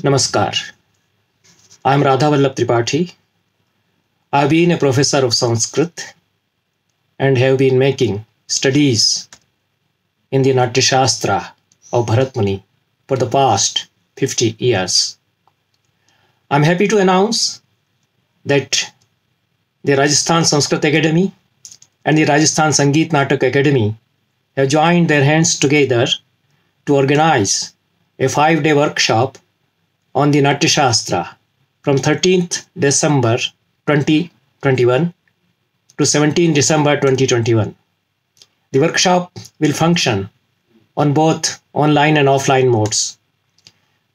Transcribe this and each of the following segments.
Namaskar. I am Radha Vallabh Tripathi. I have been a professor of Sanskrit and have been making studies in the Natya Shastra of Bharat Muni for the past 50 years. I am happy to announce that the Rajasthan Sanskrit Academy and the Rajasthan Sangeet Natak Academy have joined their hands together to organize a 5-day workshop on the Natya Shastra from 13th December 2021 to 17 December 2021. The workshop will function on both online and offline modes.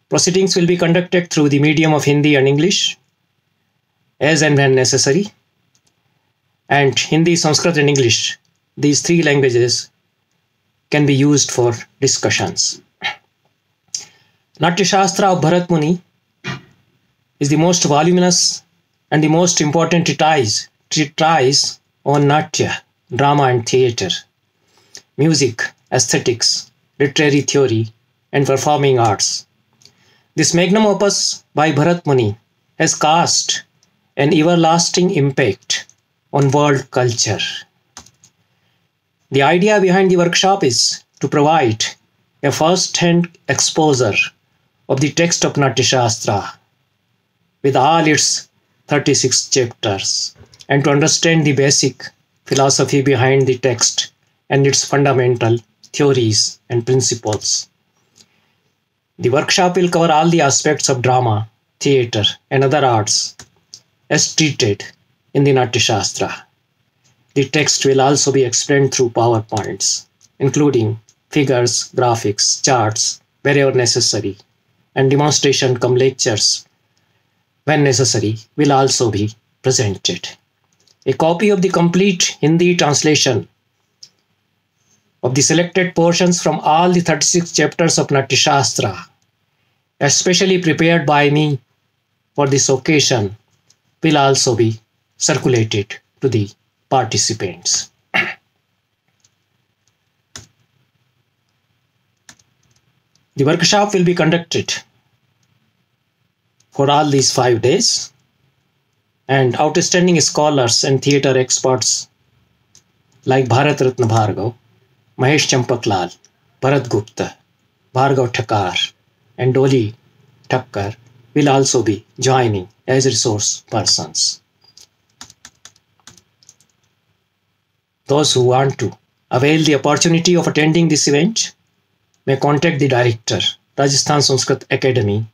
Proceedings will be conducted through the medium of Hindi and English as and when necessary. And Hindi, Sanskrit and English, these three languages can be used for discussions. Natya Shastra of Bharat Muni is the most voluminous and the most important treatise on Natya, drama and theatre, music, aesthetics, literary theory and performing arts. This magnum opus by Bharat Muni has cast an everlasting impact on world culture. The idea behind the workshop is to provide a first-hand exposure of the text of Natya Shastra with all its 36 chapters and to understand the basic philosophy behind the text and its fundamental theories and principles. The workshop will cover all the aspects of drama, theatre and other arts as treated in the Natya Shastra. The text will also be explained through PowerPoints, including figures, graphics, charts wherever necessary, and demonstration cum lectures when necessary will also be presented. A copy of the complete Hindi translation of the selected portions from all the 36 chapters of Natya Shastra, especially prepared by me for this occasion, will also be circulated to the participants. The workshop will be conducted for all these 5 days, and outstanding scholars and theatre experts like Bharat Ratna Bhargav, Mahesh Champaklal, Bharat Gupta, Bhargav Thakar and Dolly Thakkar will also be joining as resource persons. Those who want to avail the opportunity of attending this event may contact the director, Rajasthan Sanskrit Academy,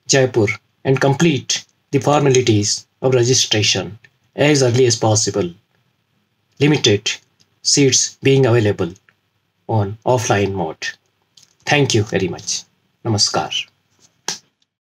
Jaipur, and complete the formalities of registration as early as possible. Limited seats being available on offline mode. Thank you very much. Namaskar.